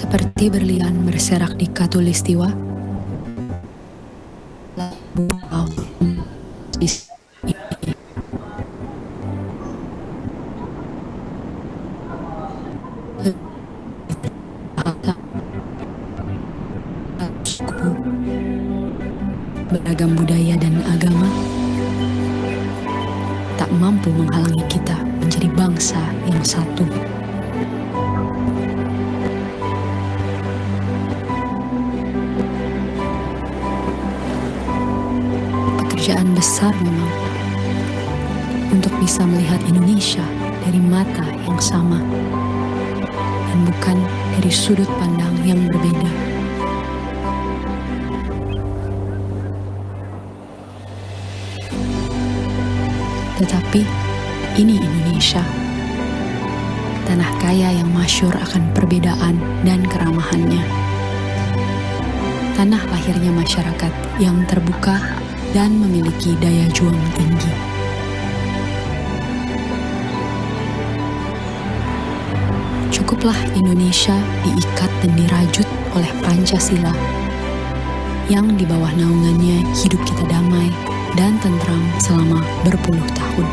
Seperti berlian berserak di khatulistiwa, suku, beragam budaya dan agama tak mampu menghalangi kita menjadi bangsa yang satu. Pekerjaan besar memang untuk bisa melihat Indonesia dari mata yang sama dan bukan dari sudut pandang yang berbeda. Tetapi ini Indonesia, tanah kaya yang masyhur akan perbedaan dan keramahannya. Tanah lahirnya masyarakat yang terbuka dan memiliki daya juang tinggi. Cukuplah Indonesia diikat dan dirajut oleh Pancasila, yang di bawah naungannya hidup kita damai dan tentram selama berpuluh tahun.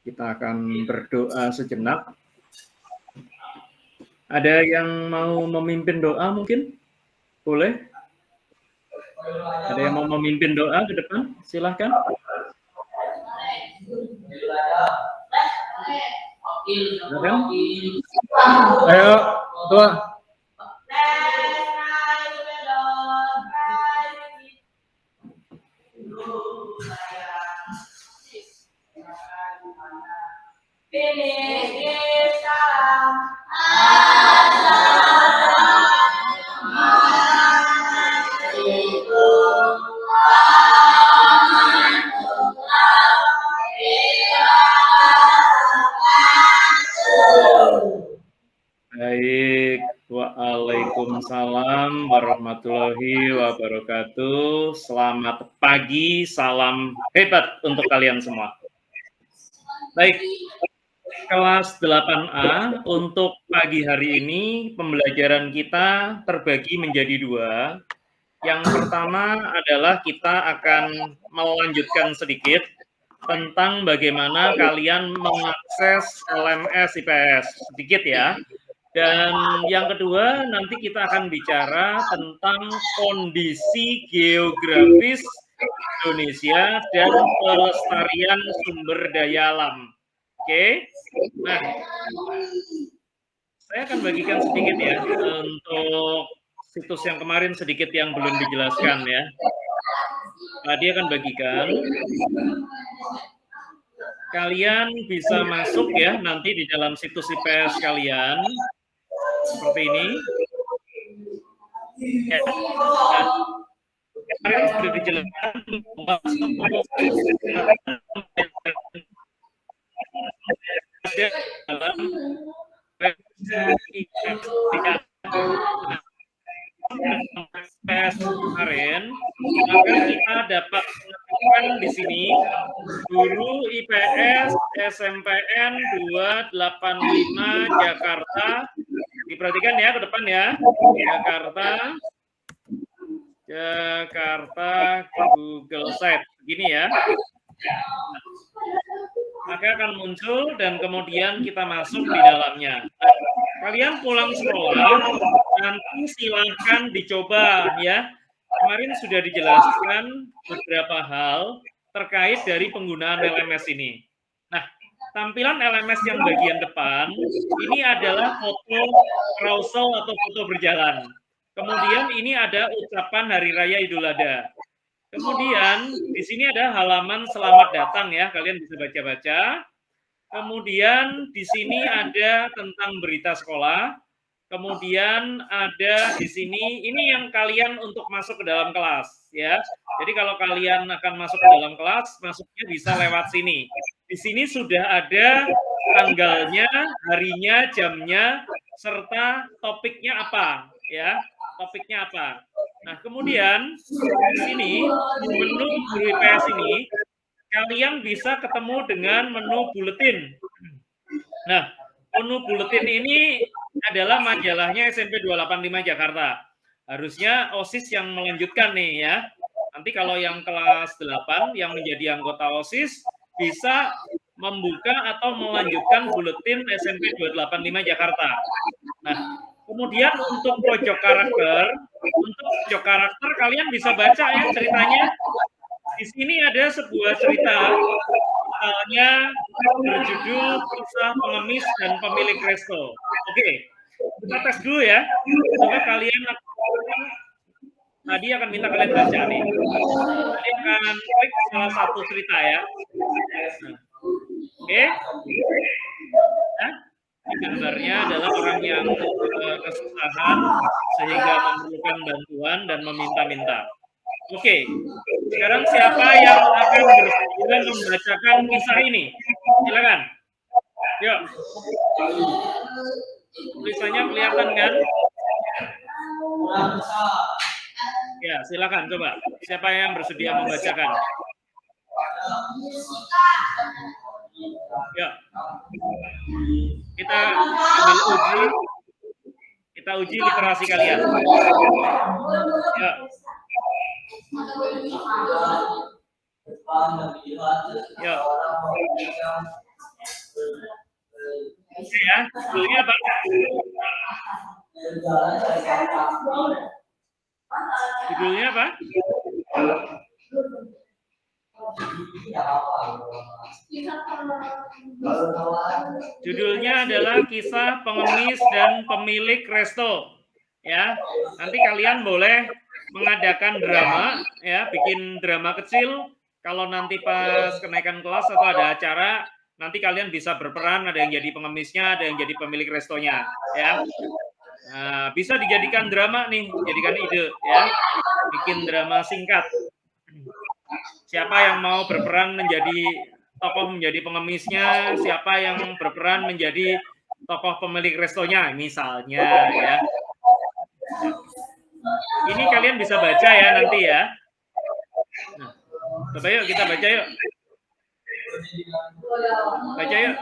Kita akan berdoa sejenak. Ada yang mau memimpin doa mungkin? Boleh? Ada yang mau memimpin doa ke depan? Silahkan. Ayo, doa. Baik, waalaikumsalam warahmatullahi wabarakatuh. Selamat pagi, salam hebat untuk kalian semua. Baik, kelas 8A untuk pagi hari ini pembelajaran kita terbagi menjadi 2. Yang pertama adalah kita akan melanjutkan sedikit tentang bagaimana kalian mengakses LMS IPS, sedikit ya. Dan yang kedua, nanti kita akan bicara tentang kondisi geografis Indonesia dan pelestarian sumber daya alam. Oke? Nah, saya akan bagikan sedikit ya untuk situs yang kemarin sedikit yang belum dijelaskan ya. Tadi akan bagikan. Kalian bisa masuk ya nanti di dalam situs IPS kalian. Seperti ini. Ya. Nah, kemarin sudah dijelaskan dalam kemarin, maka kita dapat menentukan di sini guru IPS SMPN 285 Jakarta. Diperhatikan ya ke depan ya. Jakarta Google Site. Begini ya. Maka akan muncul dan kemudian kita masuk di dalamnya. Kalian pulang sekolah, nanti silahkan dicoba ya. Kemarin sudah dijelaskan beberapa hal terkait dari penggunaan LMS ini. Nah, tampilan LMS yang bagian depan, ini adalah foto carousel atau foto berjalan. Kemudian ini ada ucapan Hari Raya Idul Adha. Kemudian di sini ada halaman selamat datang ya, kalian bisa baca-baca. Kemudian di sini ada tentang berita sekolah. Kemudian ada di sini, ini yang kalian untuk masuk ke dalam kelas ya. Jadi kalau kalian akan masuk ke dalam kelas, masuknya bisa lewat sini. Di sini sudah ada tanggalnya, harinya, jamnya, serta topiknya apa ya. Topiknya apa. Nah, kemudian di sini menu guru IPS ini kalian bisa ketemu dengan menu buletin. Nah, menu buletin ini adalah majalahnya SMP 285 Jakarta. Harusnya OSIS yang melanjutkan nih ya. Nanti kalau yang kelas 8 yang menjadi anggota OSIS bisa membuka atau melanjutkan buletin SMP 285 Jakarta. Nah, kemudian untuk pojok karakter kalian bisa baca ya ceritanya. Di sini ada sebuah cerita, misalnya berjudul Kisah Pengemis dan Pemilik Resto. Oke, kita tes dulu ya. Coba kalian tadi akan minta kalian baca nih. Kalian akan klik salah satu cerita ya. Oke. Nah, gambarnya adalah orang yang kesusahan sehingga memerlukan bantuan dan meminta-minta. Oke, sekarang siapa yang akan bersedia membacakan kisah ini? Silakan. Yuk. Tulisannya kelihatan kan? Ya, silakan coba. Siapa yang bersedia membacakan? Yuk. Kita ambil uji. Kita uji literasi kalian. Yuk. Yuk. Oke ya, judulnya apa? Judulnya apa? Judulnya adalah Kisah Pengemis dan Pemilik Resto. Ya, nanti kalian boleh mengadakan drama, ya, bikin drama kecil. Kalau nanti pas kenaikan kelas atau ada acara, nanti kalian bisa berperan. Ada yang jadi pengemisnya, ada yang jadi pemilik restonya, ya. Nah, bisa dijadikan drama nih, jadikan ide, ya. Bikin drama singkat. Siapa yang mau berperan menjadi tokoh menjadi pengemisnya, siapa yang berperan menjadi tokoh pemilik restonya, misalnya, ya. Ini kalian bisa baca ya nanti ya. Nah, coba yuk kita baca yuk. Baca yuk.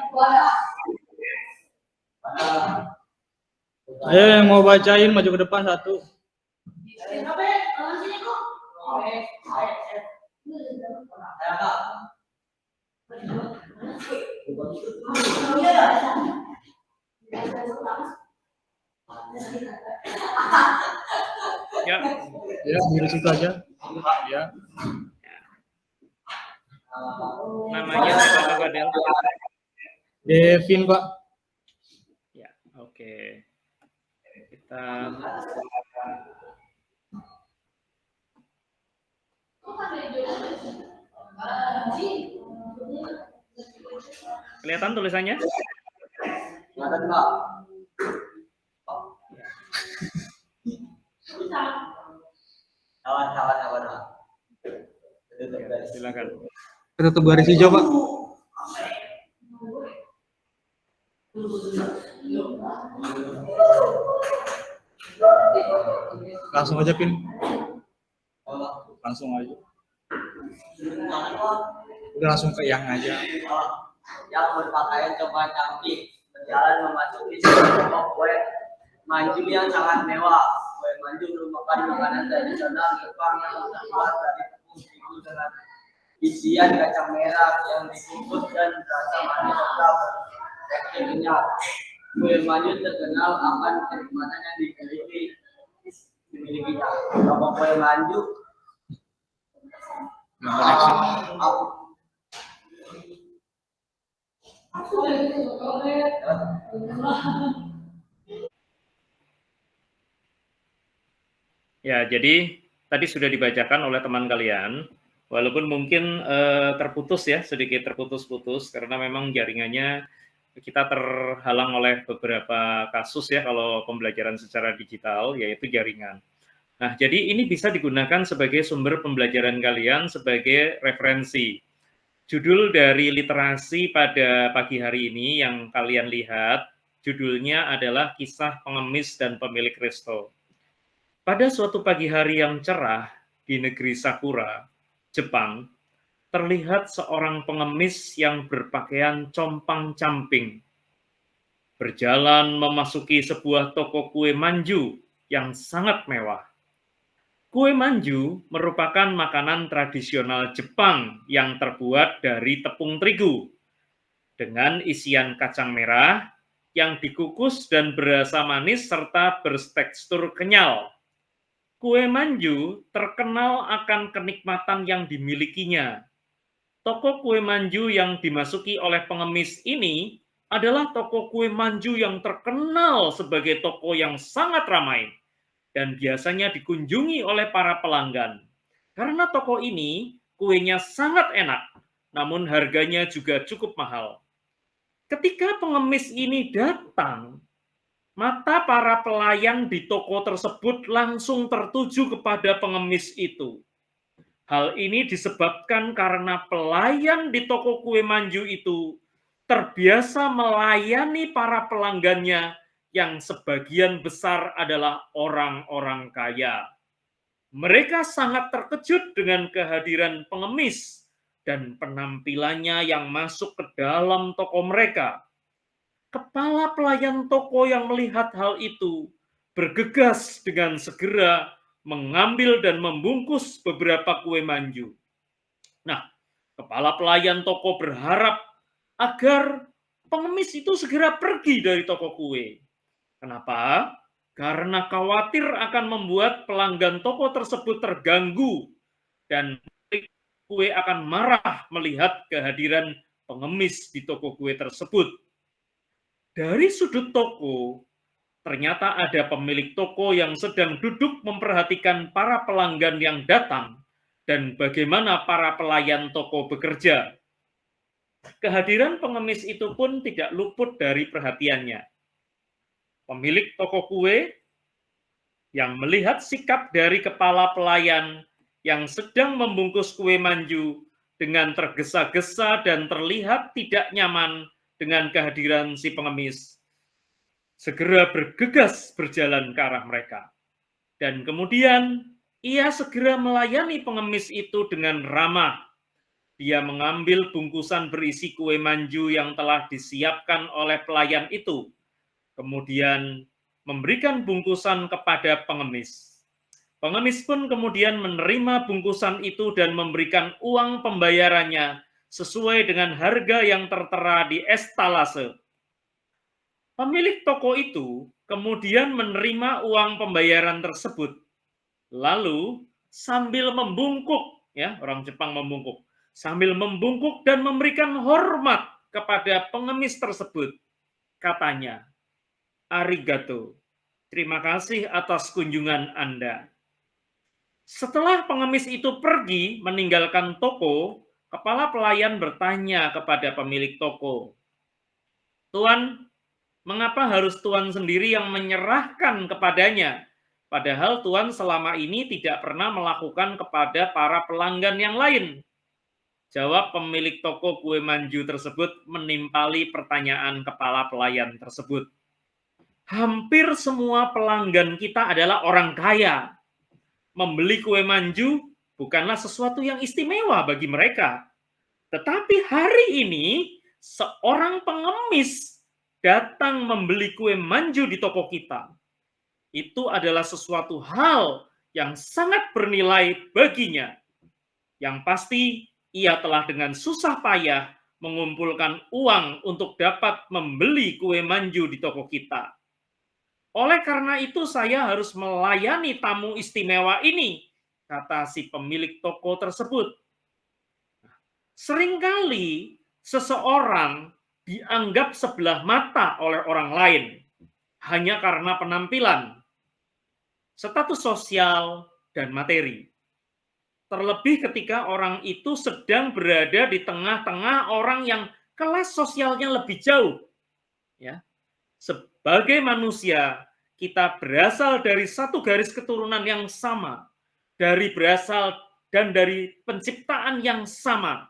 Ayo yang mau bacain maju ke depan satu. Ya. Ya, di situ aja. Ya. Namanya siapa Pak Del? Devin, Pak. Ya, oke. Kita kelihatan tulisannya? Kelihatan, Pak. Awan. Ya, silakan. Ketutup garis hijau, Pak. Langsung aja, Pin. Langsung aja. Udah langsung ke yang aja. Yang berpakaian coklat cantik berjalan memasuki sebuah kue manju yang sangat mewah. Kue manju merupakan makanan tradisional Jepang yang terbuat dari tepung terigu dengan isian kacang merah yang dikukus dan rasa manis serta bertekstur kenyal. Kue manju terkenal akan kenikmatan yang dimilikinya. Toko kue manju Ya, jadi tadi sudah dibacakan oleh teman kalian, walaupun mungkin terputus ya, sedikit terputus-putus karena memang jaringannya kita terhalang oleh beberapa kasus ya kalau pembelajaran secara digital, yaitu jaringan. Nah, jadi ini bisa digunakan sebagai sumber pembelajaran kalian sebagai referensi. Judul dari literasi pada pagi hari ini yang kalian lihat, judulnya adalah Kisah Pengemis dan Pemilik Resto. Pada suatu pagi hari yang cerah di negeri Sakura, Jepang, terlihat seorang pengemis yang berpakaian compang-camping. Berjalan memasuki sebuah toko kue manju yang sangat mewah. Kue manju merupakan makanan tradisional Jepang yang terbuat dari tepung terigu dengan isian kacang merah yang dikukus dan berasa manis serta bertekstur kenyal. Kue manju terkenal akan kenikmatan yang dimilikinya. Toko kue manju yang dimasuki oleh pengemis ini adalah toko kue manju yang terkenal sebagai toko yang sangat ramai dan biasanya dikunjungi oleh para pelanggan. Karena toko ini kuenya sangat enak, namun harganya juga cukup mahal. Ketika pengemis ini datang, mata para pelayan di toko tersebut langsung tertuju kepada pengemis itu. Hal ini disebabkan karena pelayan di toko kue manju itu terbiasa melayani para pelanggannya yang sebagian besar adalah orang-orang kaya. Mereka sangat terkejut dengan kehadiran pengemis dan penampilannya yang masuk ke dalam toko mereka. Kepala pelayan toko yang melihat hal itu bergegas dengan segera mengambil dan membungkus beberapa kue manju. Nah, kepala pelayan toko berharap agar pengemis itu segera pergi dari toko kue. Kenapa? Karena khawatir akan membuat pelanggan toko tersebut terganggu dan kue akan marah melihat kehadiran pengemis di toko kue tersebut. Dari sudut toko, ternyata ada pemilik toko yang sedang duduk memperhatikan para pelanggan yang datang dan bagaimana para pelayan toko bekerja. Kehadiran pengemis itu pun tidak luput dari perhatiannya. Pemilik toko kue yang melihat sikap dari kepala pelayan yang sedang membungkus kue manju dengan tergesa-gesa dan terlihat tidak nyaman dengan kehadiran si pengemis, segera bergegas berjalan ke arah mereka. Dan kemudian ia segera melayani pengemis itu dengan ramah. Dia mengambil bungkusan berisi kue manju yang telah disiapkan oleh pelayan itu kemudian memberikan bungkusan kepada pengemis. Pengemis pun kemudian menerima bungkusan itu dan memberikan uang pembayarannya sesuai dengan harga yang tertera di estalase. Pemilik toko itu kemudian menerima uang pembayaran tersebut. Lalu sambil membungkuk, ya, orang Jepang membungkuk, sambil membungkuk dan memberikan hormat kepada pengemis tersebut, katanya, "Arigato, terima kasih atas kunjungan Anda." Setelah pengemis itu pergi meninggalkan toko, kepala pelayan bertanya kepada pemilik toko, "Tuan, mengapa harus Tuan sendiri yang menyerahkan kepadanya? Padahal Tuan selama ini tidak pernah melakukan kepada para pelanggan yang lain." Jawab pemilik toko kue manju tersebut menimpali pertanyaan kepala pelayan tersebut. Hampir semua pelanggan kita adalah orang kaya. Membeli kue manju bukanlah sesuatu yang istimewa bagi mereka. Tetapi hari ini seorang pengemis datang membeli kue manju di toko kita. Itu adalah sesuatu hal yang sangat bernilai baginya. Yang pasti ia telah dengan susah payah mengumpulkan uang untuk dapat membeli kue manju di toko kita. Oleh karena itu saya harus melayani tamu istimewa ini, kata si pemilik toko tersebut. Seringkali seseorang dianggap sebelah mata oleh orang lain hanya karena penampilan, status sosial, dan materi. Terlebih ketika orang itu sedang berada di tengah-tengah orang yang kelas sosialnya lebih jauh. Ya. Sebagai manusia, kita berasal dari satu garis keturunan yang sama, berasal dan dari penciptaan yang sama.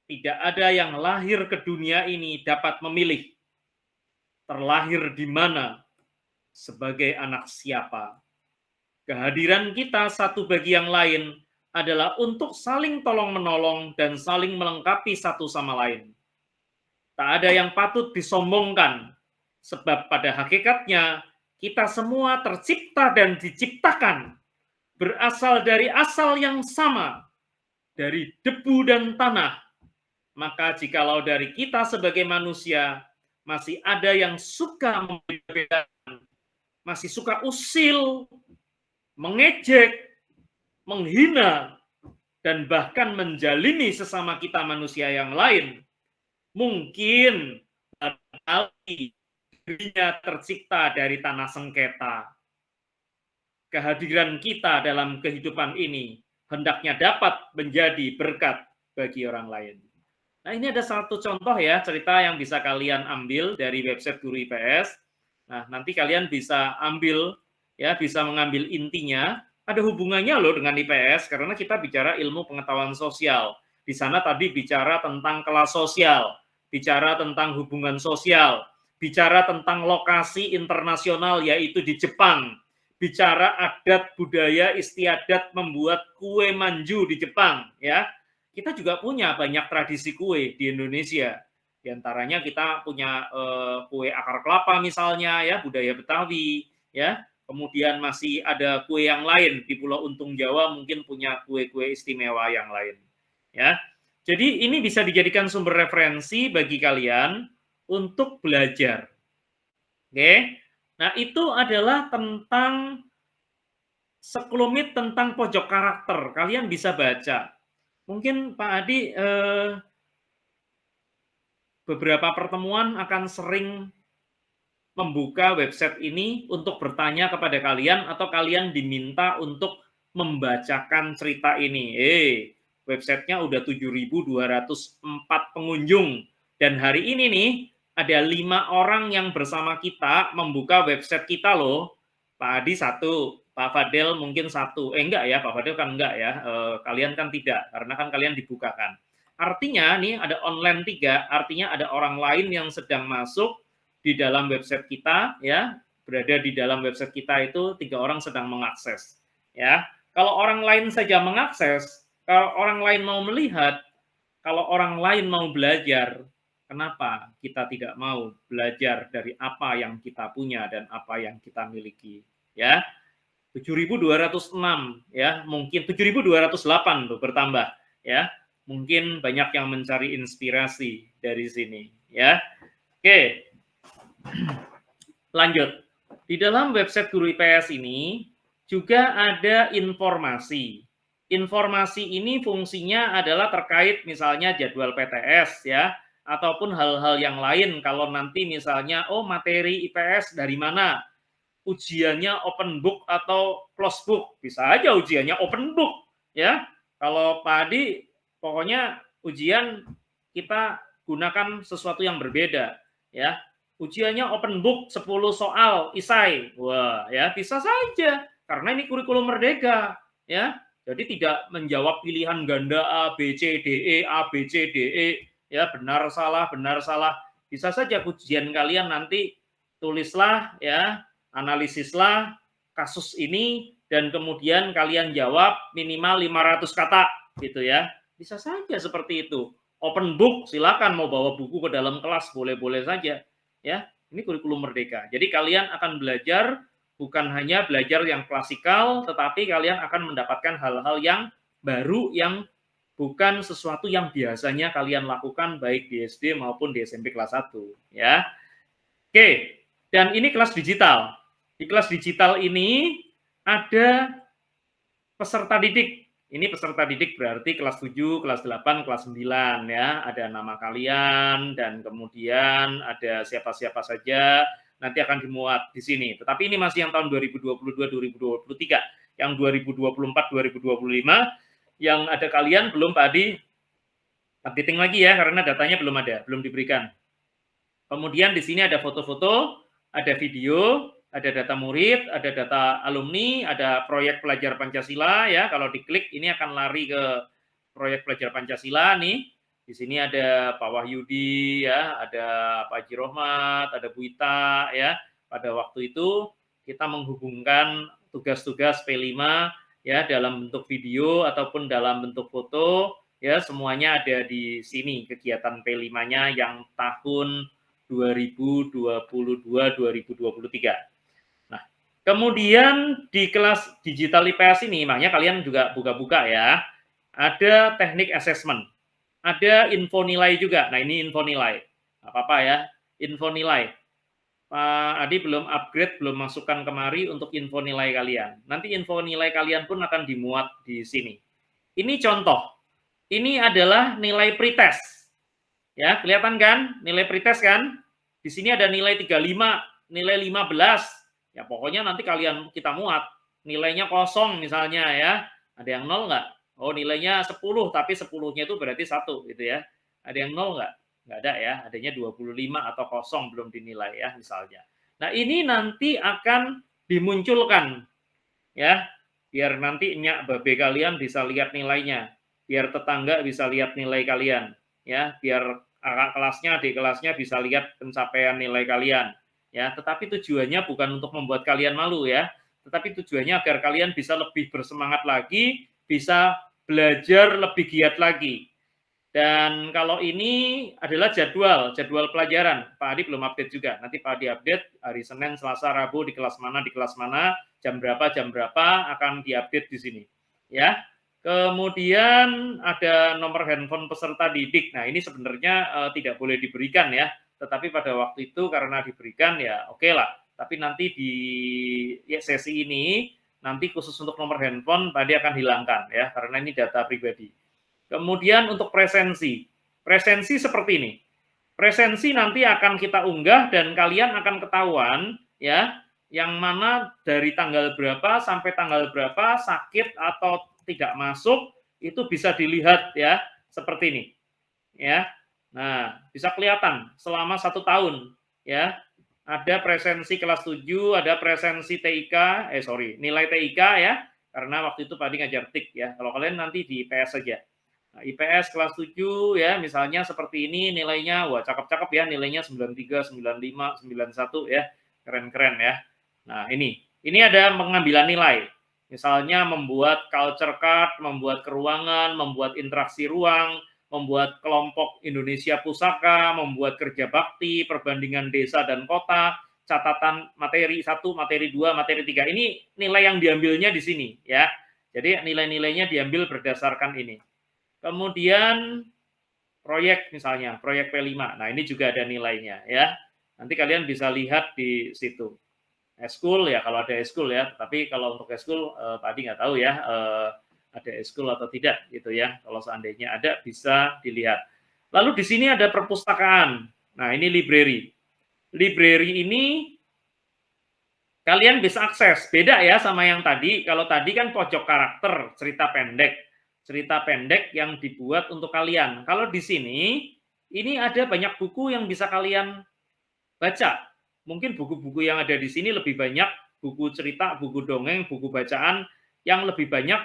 Tidak ada yang lahir ke dunia ini dapat memilih terlahir di mana, sebagai anak siapa. Kehadiran kita satu bagi yang lain adalah untuk saling tolong-menolong dan saling melengkapi satu sama lain. Tak ada yang patut disombongkan, sebab pada hakikatnya kita semua tercipta dan diciptakan berasal dari asal yang sama, dari debu dan tanah. Maka jikalau dari kita sebagai manusia masih ada yang suka membedakan, masih suka usil, mengejek, menghina, dan bahkan menjalimi sesama kita manusia yang lain, mungkin dirinya tercipta dari tanah sengketa. Kehadiran kita dalam kehidupan ini hendaknya dapat menjadi berkat bagi orang lain. Nah, ini ada satu contoh ya, cerita yang bisa kalian ambil dari website Guru IPS. Nah, nanti kalian bisa ambil, ya, bisa mengambil intinya. Ada hubungannya loh dengan IPS, karena kita bicara ilmu pengetahuan sosial. Di sana tadi bicara tentang kelas sosial, bicara tentang hubungan sosial, bicara tentang lokasi internasional yaitu di Jepang, bicara adat budaya istiadat membuat kue manju di Jepang, ya. Kita juga punya banyak tradisi kue di Indonesia. Di antaranya kita punya kue akar kelapa misalnya, ya, budaya Betawi, ya. Kemudian masih ada kue yang lain di Pulau Untung Jawa, mungkin punya kue-kue istimewa yang lain, ya. Jadi ini bisa dijadikan sumber referensi bagi kalian untuk belajar. Oke. Nah, itu adalah tentang sekelumit tentang pojok karakter. Kalian bisa baca. Mungkin Pak Adi beberapa pertemuan akan sering membuka website ini untuk bertanya kepada kalian atau kalian diminta untuk membacakan cerita ini. Websitenya udah 7.204 pengunjung dan hari ini nih ada 5 orang yang bersama kita membuka website kita loh. Pak Adi 1, Pak Fadel mungkin 1. Enggak ya, Pak Fadel kan enggak ya. Kalian kan tidak, karena kan kalian dibukakan. Artinya nih ada online 3, artinya ada orang lain yang sedang masuk di dalam website kita, ya, berada di dalam website kita itu 3 orang sedang mengakses, ya. Kalau orang lain saja mengakses, kalau orang lain mau melihat, kalau orang lain mau belajar, Kenapa kita tidak mau belajar dari apa yang kita punya dan apa yang kita miliki? Ya, 7.206 ya, mungkin 7.208 tuh bertambah ya. Mungkin banyak yang mencari inspirasi dari sini ya. Oke. Lanjut. Di dalam website Guru IPS ini juga ada informasi. Informasi ini fungsinya adalah terkait misalnya jadwal PTS ya, ataupun hal-hal yang lain. Kalau nanti misalnya, oh materi IPS dari mana? Ujiannya open book atau close book? Bisa aja ujiannya open book ya. Kalau Pak Adi, pokoknya ujian kita gunakan sesuatu yang berbeda ya. Ujiannya open book 10 soal isai. Wah, ya bisa saja karena ini kurikulum merdeka ya. Jadi tidak menjawab pilihan ganda A, B, C, D, E, A, B, C, D, E ya, benar salah, benar salah. Bisa saja ujian kalian nanti tulislah ya, analisislah kasus ini dan kemudian kalian jawab minimal 500 kata gitu ya. Bisa saja seperti itu. Open book, silakan mau bawa buku ke dalam kelas, boleh-boleh saja. Ya, ini kurikulum merdeka. Jadi kalian akan belajar bukan hanya belajar yang klasikal, tetapi kalian akan mendapatkan hal-hal yang baru yang bukan sesuatu yang biasanya kalian lakukan baik di SD maupun di SMP kelas 1 ya. Oke, dan ini kelas digital. Di kelas digital ini ada peserta didik. Ini peserta didik berarti kelas 7, kelas 8, kelas 9 ya. Ada nama kalian dan kemudian ada siapa-siapa saja nanti akan dimuat di sini. Tetapi ini masih yang tahun 2022-2023. Yang 2024-2025 yang ada kalian belum Pak Adi updating lagi ya karena datanya belum ada, belum diberikan. Kemudian di sini ada foto-foto, ada video, ada data murid, ada data alumni, ada proyek pelajar Pancasila ya. Kalau diklik ini akan lari ke proyek pelajar Pancasila nih. Di sini ada Pak Wahyudi ya, ada Pak Haji Rohmat, ada Bu Ita ya. Pada waktu itu kita menghubungkan tugas-tugas P5 ya dalam bentuk video ataupun dalam bentuk foto ya, semuanya ada di sini kegiatan P5-nya yang tahun 2022-2023. Nah, kemudian di kelas digital IPS ini, makanya kalian juga buka-buka ya, ada teknik assessment, ada info nilai juga. Nah, ini info nilai. Nggak apa-apa ya, info nilai. Pak Adi belum upgrade, belum masukkan kemari untuk info nilai kalian. Nanti info nilai kalian pun akan dimuat di sini. Ini contoh. Ini adalah nilai pretest. Ya, kelihatan kan? Nilai pretest kan? Di sini ada nilai 35, nilai 15. Ya, pokoknya nanti kalian kita muat. Nilainya kosong misalnya ya. Ada yang 0 nggak? Oh, nilainya 10, tapi 10-nya itu berarti 1 gitu ya. Ada yang 0 nggak? Nggak ada ya. Adanya 25 atau kosong belum dinilai ya misalnya. Nah, ini nanti akan dimunculkan ya. Biar nanti nyak babe kalian bisa lihat nilainya. Biar tetangga bisa lihat nilai kalian. Ya, biar kakak kelasnya, adik kelasnya bisa lihat pencapaian nilai kalian. Ya, tetapi tujuannya bukan untuk membuat kalian malu ya, tetapi tujuannya agar kalian bisa lebih bersemangat lagi, bisa belajar lebih giat lagi. Dan kalau ini adalah jadwal pelajaran. Pak Adi belum update juga. Nanti Pak Adi update hari Senin, Selasa, Rabu di kelas mana, jam berapa akan diupdate di sini. Ya. Kemudian ada nomor handphone peserta didik. Nah, ini sebenarnya tidak boleh diberikan ya. Tetapi pada waktu itu karena diberikan ya oke lah. Tapi nanti di sesi ini, nanti khusus untuk nomor handphone tadi akan hilangkan ya. Karena ini data pribadi. Kemudian untuk presensi. Presensi seperti ini. Presensi nanti akan kita unggah dan kalian akan ketahuan ya. Yang mana dari tanggal berapa sampai tanggal berapa sakit atau tidak masuk itu bisa dilihat ya seperti ini ya. Nah, bisa kelihatan selama 1 tahun ya. Ada presensi kelas 7, ada presensi TIK, nilai TIK ya, karena waktu itu Pak Adi ngajar TIK ya. Kalau kalian nanti di IPS saja. Nah, IPS kelas 7 ya, misalnya seperti ini nilainya, wah cakep-cakep ya, nilainya 93, 95, 91 ya. Keren-keren ya. Nah, ini ada pengambilan nilai. Misalnya membuat culture card, membuat keruangan, membuat interaksi ruang, membuat kelompok Indonesia Pusaka, membuat kerja bakti, perbandingan desa dan kota, catatan materi 1, materi 2, materi 3. Ini nilai yang diambilnya di sini ya. Jadi nilai-nilainya diambil berdasarkan ini. Kemudian proyek misalnya, proyek P5. Nah, ini juga ada nilainya ya. Nanti kalian bisa lihat di situ. Eskul ya, kalau ada eskul ya. Tapi kalau untuk eskul tadi nggak tahu ya ada eskul atau tidak gitu ya. Kalau seandainya ada bisa dilihat. Lalu di sini ada perpustakaan. Nah, ini library. Library ini kalian bisa akses. Beda ya sama yang tadi. Kalau tadi kan pojok karakter, cerita pendek. Cerita pendek yang dibuat untuk kalian. Kalau di sini, ini ada banyak buku yang bisa kalian baca. Mungkin buku-buku yang ada di sini lebih banyak buku cerita, buku dongeng, buku bacaan yang lebih banyak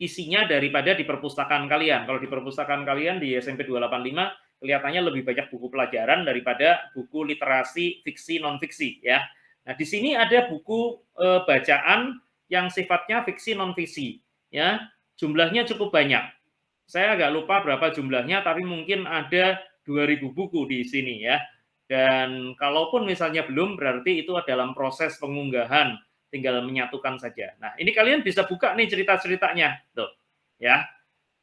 isinya daripada di perpustakaan kalian. Kalau di perpustakaan kalian di SMP 285 kelihatannya lebih banyak buku pelajaran daripada buku literasi fiksi non-fiksi ya. Nah, di sini ada buku bacaan yang sifatnya fiksi non-fiksi ya. Jumlahnya cukup banyak. Saya agak lupa berapa jumlahnya tapi mungkin ada 2000 buku di sini ya. Dan kalaupun misalnya belum, berarti itu dalam proses pengunggahan, tinggal menyatukan saja. Nah, ini kalian bisa buka nih cerita-ceritanya, tuh, ya.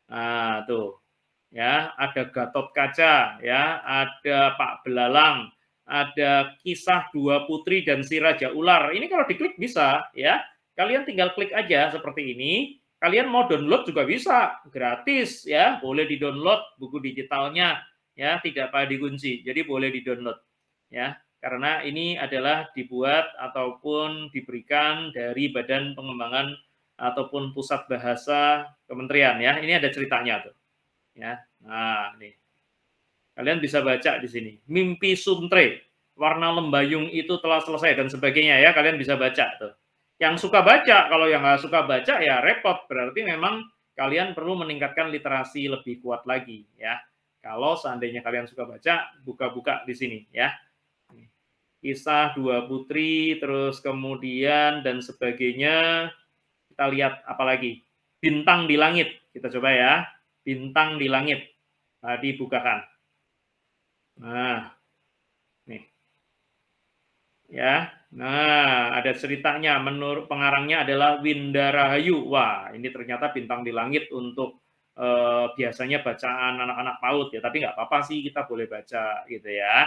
Nah, tuh, ya, ada Gatot Kaca, ya, ada Pak Belalang, ada kisah dua putri dan si Raja Ular. Ini kalau diklik bisa, ya. Kalian tinggal klik aja seperti ini. Kalian mau download juga bisa, gratis, ya, boleh di-download buku digitalnya. Ya, tidak pada dikunci, jadi boleh di-download ya, karena ini adalah dibuat ataupun diberikan dari Badan Pengembangan ataupun Pusat Bahasa Kementerian ya. Ini ada ceritanya tuh. Ya. Nah, nih. Kalian bisa baca di sini. Mimpi Suntre, warna lembayung itu telah selesai dan sebagainya ya, kalian bisa baca tuh. Yang suka baca, kalau yang nggak suka baca ya repot, berarti memang kalian perlu meningkatkan literasi lebih kuat lagi ya. Kalau seandainya kalian suka baca, buka-buka di sini ya. Kisah dua putri, terus kemudian dan sebagainya. Kita lihat apa lagi? Bintang di langit. Kita coba ya. Bintang di langit. Tadi bukakan. Nah, nih. Ya. Nah, ada ceritanya. Menurut pengarangnya adalah Winda Rahayu. Wah, ini ternyata Bintang di langit untuk biasanya bacaan anak-anak PAUD ya, tapi nggak apa-apa sih, kita boleh baca gitu ya.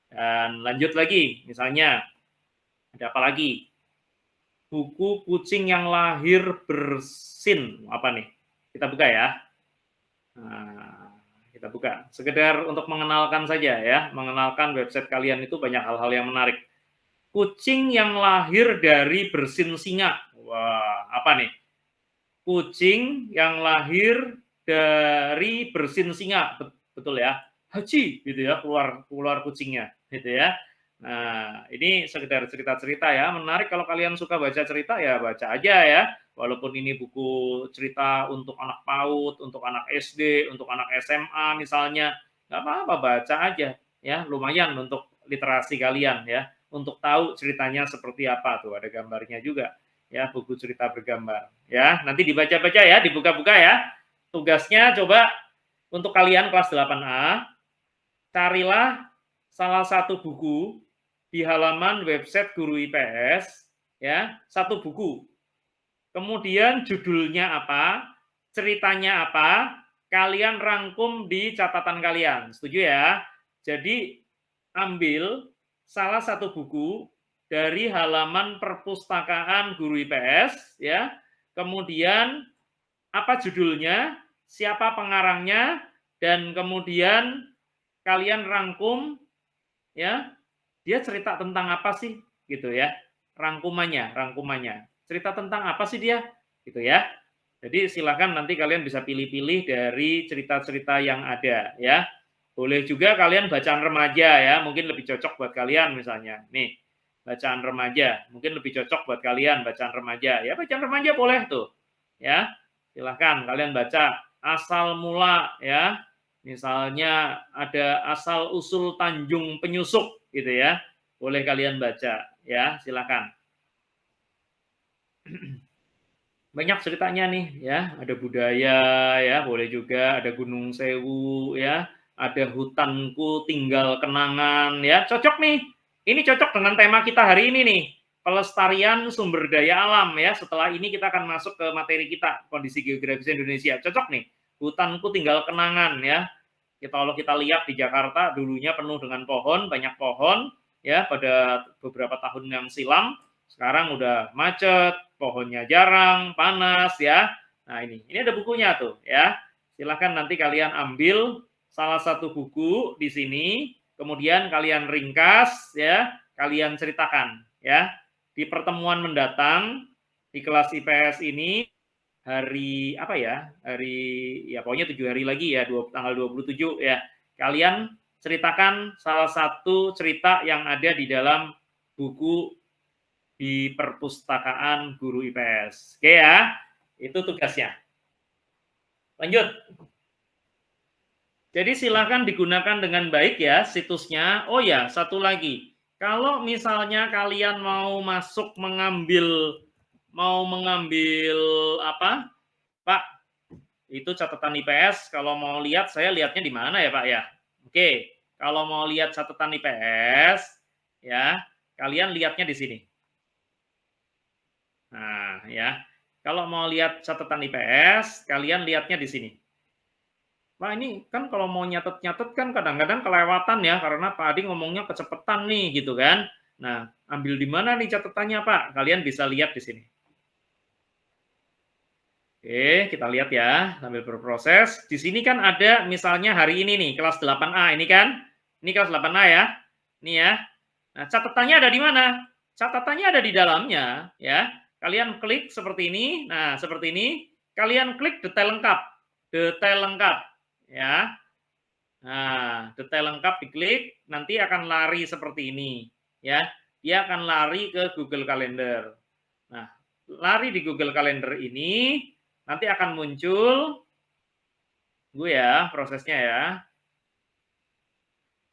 Dan lanjut lagi, misalnya ada apa lagi? Buku Kucing yang Lahir Bersin, apa nih? Kita buka ya. Nah, kita buka. Sekedar untuk mengenalkan saja ya, mengenalkan website kalian itu banyak hal-hal yang menarik. Kucing yang lahir dari bersin singa. Wah, apa nih? Kucing yang lahir dari bersin singa, betul ya, haji gitu ya, keluar kucingnya gitu ya. Nah, ini sekedar cerita-cerita ya, menarik. Kalau kalian suka baca cerita ya baca aja ya, walaupun ini buku cerita untuk anak PAUD, untuk anak SD, untuk anak SMA misalnya, nggak apa-apa, baca aja ya, lumayan untuk literasi kalian ya, untuk tahu ceritanya seperti apa. Tuh ada gambarnya juga ya, buku cerita bergambar ya, nanti dibaca-baca ya, dibuka-buka ya. Tugasnya coba untuk kalian kelas 8A, carilah salah satu buku di halaman website Guru IPS, ya, satu buku. Kemudian judulnya apa, ceritanya apa, kalian rangkum di catatan kalian. Setuju ya? Jadi ambil salah satu buku dari halaman perpustakaan Guru IPS, ya. Kemudian apa judulnya, siapa pengarangnya, dan kemudian kalian rangkum ya, dia cerita tentang apa sih gitu ya, rangkumannya cerita tentang apa sih dia gitu ya. Jadi silakan nanti kalian bisa pilih-pilih dari cerita-cerita yang ada ya. Boleh juga kalian bacaan remaja ya, mungkin lebih cocok buat kalian misalnya nih, bacaan remaja mungkin lebih cocok buat kalian, bacaan remaja ya, bacaan remaja boleh tuh ya. Silahkan kalian baca asal mula ya, misalnya ada asal usul Tanjung Penyusup gitu ya, boleh kalian baca ya, silahkan. banyak ceritanya nih ya, ada budaya ya, boleh juga ada Gunung Sewu ya, ada hutanku tinggal kenangan ya, cocok nih. Ini cocok dengan tema kita hari ini nih, pelestarian sumber daya alam ya. Setelah ini kita akan masuk ke materi kita, kondisi geografis Indonesia. Cocok nih, hutanku tinggal kenangan ya. Kalau kita lihat di Jakarta dulunya penuh dengan pohon, banyak pohon ya pada beberapa tahun yang silam. Sekarang udah macet, pohonnya jarang, panas ya. Nah ini ada bukunya tuh ya. Silahkan nanti kalian ambil salah satu buku di sini, kemudian kalian ringkas ya, kalian ceritakan ya. Di pertemuan mendatang di kelas IPS ini hari apa ya? Hari ya pokoknya 7 hari lagi ya, tanggal 27 ya. Kalian ceritakan salah satu cerita yang ada di dalam buku di perpustakaan guru IPS. Oke ya, itu tugasnya. Lanjut. Jadi silakan digunakan dengan baik ya situsnya. Oh ya, satu lagi. Kalau misalnya kalian mau masuk mengambil apa? Pak, itu catatan IPS, kalau mau lihat saya lihatnya di mana ya Pak ya? Oke, kalau mau lihat catatan IPS ya, kalian lihatnya di sini. Nah, ya. Kalau mau lihat catatan IPS, kalian lihatnya di sini. Wah, ini kan kalau mau nyatet-nyatet kan kadang-kadang kelewatan ya, karena Pak Adi ngomongnya kecepatan nih, gitu kan. Nah, ambil di mana nih catatannya, Pak? Kalian bisa lihat di sini. Oke, kita lihat ya, sambil berproses. Di sini kan ada misalnya hari ini nih, kelas 8A ini kan. Ini kelas 8A ya. Ini ya. Nah, catatannya ada di mana? Catatannya ada di dalamnya, ya. Kalian klik seperti ini. Nah, seperti ini. Kalian klik detail lengkap. Detail lengkap. Ya. Nah, detail lengkap diklik. Nanti akan lari seperti ini. Ya. Dia akan lari ke Google Calendar. Nah, lari di Google Calendar ini. Nanti akan muncul. Gue ya, prosesnya ya.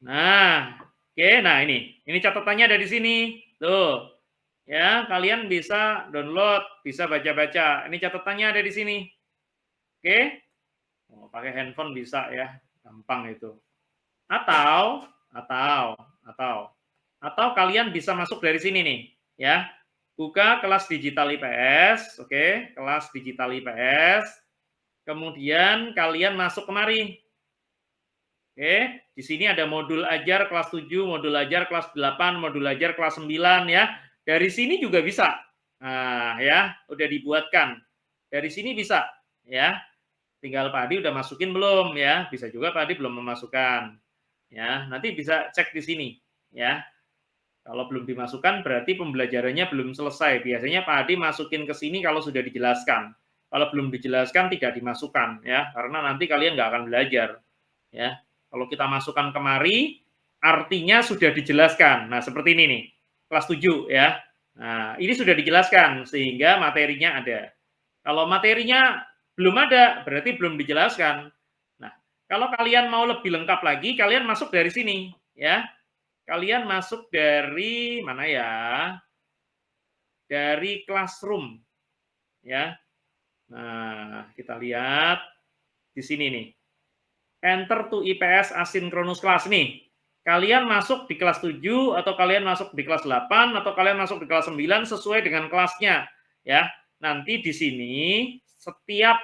Nah, oke. Nah, ini catatannya ada di sini. Tuh. Ya, kalian bisa download, bisa baca-baca. Ini catatannya ada di sini. Oke? Oh, pakai handphone bisa ya, gampang itu. Atau kalian bisa masuk dari sini nih, ya. Buka kelas digital IPS, oke? Kelas digital IPS. Kemudian kalian masuk kemari. Oke, di sini ada modul ajar kelas 7, modul ajar kelas 8, modul ajar kelas 9 ya. Dari sini juga bisa. Nah, ya, udah dibuatkan. Dari sini bisa, ya. Tinggal Pak Adi udah masukin belum ya? Bisa juga Pak Adi belum memasukkan. Ya, nanti bisa cek di sini, ya. Kalau belum dimasukkan berarti pembelajarannya belum selesai. Biasanya Pak Adi masukin ke sini kalau sudah dijelaskan. Kalau belum dijelaskan tidak dimasukkan, ya. Karena nanti kalian nggak akan belajar, ya. Kalau kita masukkan kemari, artinya sudah dijelaskan. Nah, seperti ini nih. Kelas 7 ya. Nah, ini sudah dijelaskan sehingga materinya ada. Kalau materinya belum ada, berarti belum dijelaskan. Nah, kalau kalian mau lebih lengkap lagi, kalian masuk dari sini ya. Kalian masuk dari mana ya? Dari Classroom ya. Nah, kita lihat di sini nih. Enter to IPS asynchronous class nih. Kalian masuk di kelas 7 atau kalian masuk di kelas 8 atau kalian masuk di kelas 9 sesuai dengan kelasnya ya. Nanti di sini setiap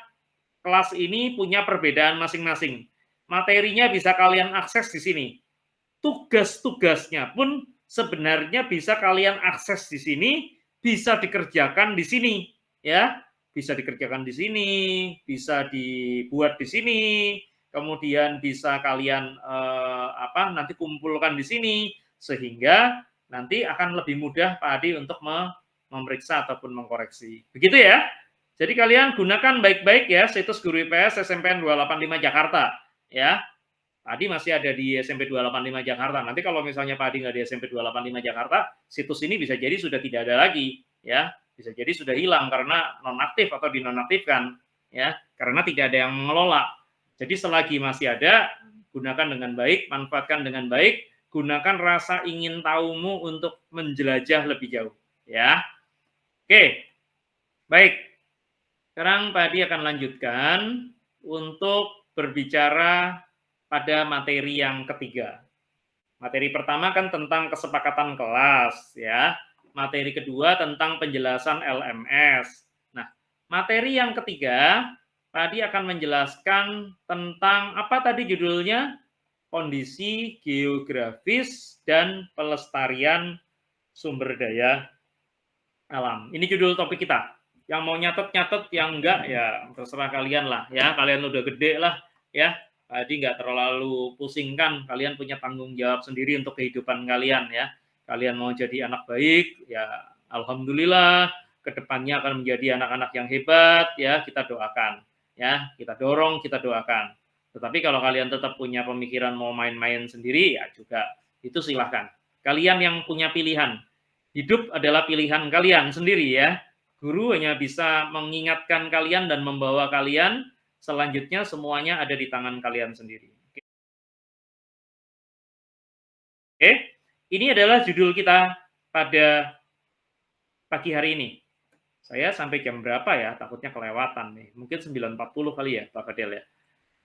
kelas ini punya perbedaan masing-masing. Materinya bisa kalian akses di sini. Tugas-tugasnya pun sebenarnya bisa kalian akses di sini, bisa dikerjakan di sini ya. Bisa dikerjakan di sini, bisa dibuat di sini. Kemudian bisa kalian nanti kumpulkan di sini sehingga nanti akan lebih mudah Pak Adi untuk memeriksa ataupun mengkoreksi. Begitu ya. Jadi kalian gunakan baik-baik ya situs Guru IPS SMPN 285 Jakarta ya. Pak Adi masih ada di SMP 285 Jakarta. Nanti kalau misalnya Pak Adi nggak di SMP 285 Jakarta, situs ini bisa jadi sudah tidak ada lagi ya. Bisa jadi sudah hilang karena nonaktif atau dinonaktifkan ya, karena tidak ada yang mengelola. Jadi selagi masih ada, gunakan dengan baik, manfaatkan dengan baik, gunakan rasa ingin tahumu untuk menjelajah lebih jauh. Ya, oke, baik. Sekarang Pak Adi akan lanjutkan untuk berbicara pada materi yang ketiga. Materi pertama kan tentang kesepakatan kelas, ya. Materi kedua tentang penjelasan LMS. Nah, materi yang ketiga, Pak Adi akan menjelaskan tentang apa tadi judulnya? Kondisi geografis dan pelestarian sumber daya alam. Ini judul topik kita. Yang mau nyatet, yang enggak ya terserah kalian lah ya. Kalian udah gede lah ya. Jadi nggak terlalu pusingkan. Kalian punya tanggung jawab sendiri untuk kehidupan kalian ya. Kalian mau jadi anak baik ya alhamdulillah. Kedepannya akan menjadi anak-anak yang hebat ya. Kita doakan ya. Kita dorong, kita doakan. Tetapi kalau kalian tetap punya pemikiran mau main-main sendiri ya juga itu silahkan. Kalian yang punya pilihan. Hidup adalah pilihan kalian sendiri ya. Guru hanya bisa mengingatkan kalian dan membawa kalian, selanjutnya semuanya ada di tangan kalian sendiri. Oke, ini adalah judul kita pada pagi hari ini. Saya sampai jam berapa ya? Takutnya kelewatan nih. Mungkin 9.40 kali ya, Pak Fadel ya.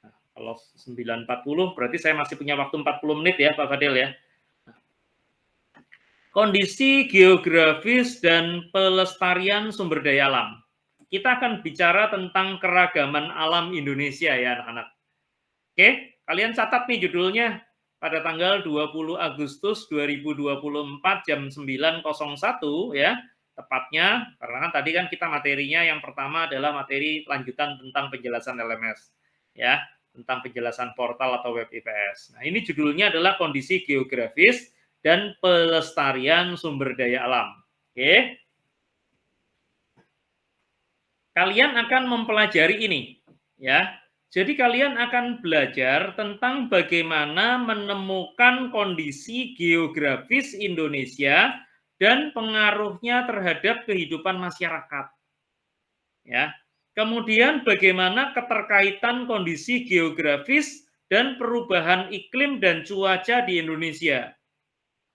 Nah, kalau 9.40 berarti saya masih punya waktu 40 menit ya, Pak Fadel ya. Kondisi geografis dan pelestarian sumber daya alam. Kita akan bicara tentang keragaman alam Indonesia ya anak-anak. Oke, kalian catat nih judulnya pada tanggal 20 Agustus 2024 jam 9.01 ya. Tepatnya, karena kan tadi kan kita materinya yang pertama adalah materi lanjutan tentang penjelasan LMS. Ya, tentang penjelasan portal atau web IPS. Nah, ini judulnya adalah kondisi geografis dan pelestarian sumber daya alam. Oke. Kalian akan mempelajari ini, ya. Jadi kalian akan belajar tentang bagaimana menemukan kondisi geografis Indonesia dan pengaruhnya terhadap kehidupan masyarakat. Ya. Kemudian bagaimana keterkaitan kondisi geografis dan perubahan iklim dan cuaca di Indonesia.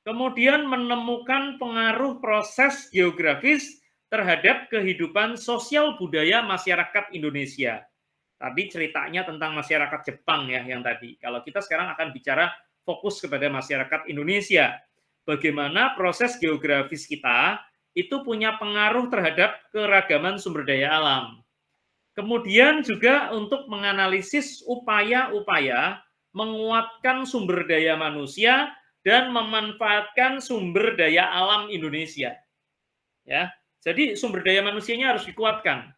Kemudian menemukan pengaruh proses geografis terhadap kehidupan sosial budaya masyarakat Indonesia. Tadi ceritanya tentang masyarakat Jepang ya yang tadi. Kalau kita sekarang akan bicara fokus kepada masyarakat Indonesia. Bagaimana proses geografis kita itu punya pengaruh terhadap keragaman sumber daya alam. Kemudian juga untuk menganalisis upaya-upaya menguatkan sumber daya manusia dan memanfaatkan sumber daya alam Indonesia. Ya, jadi sumber daya manusianya harus dikuatkan.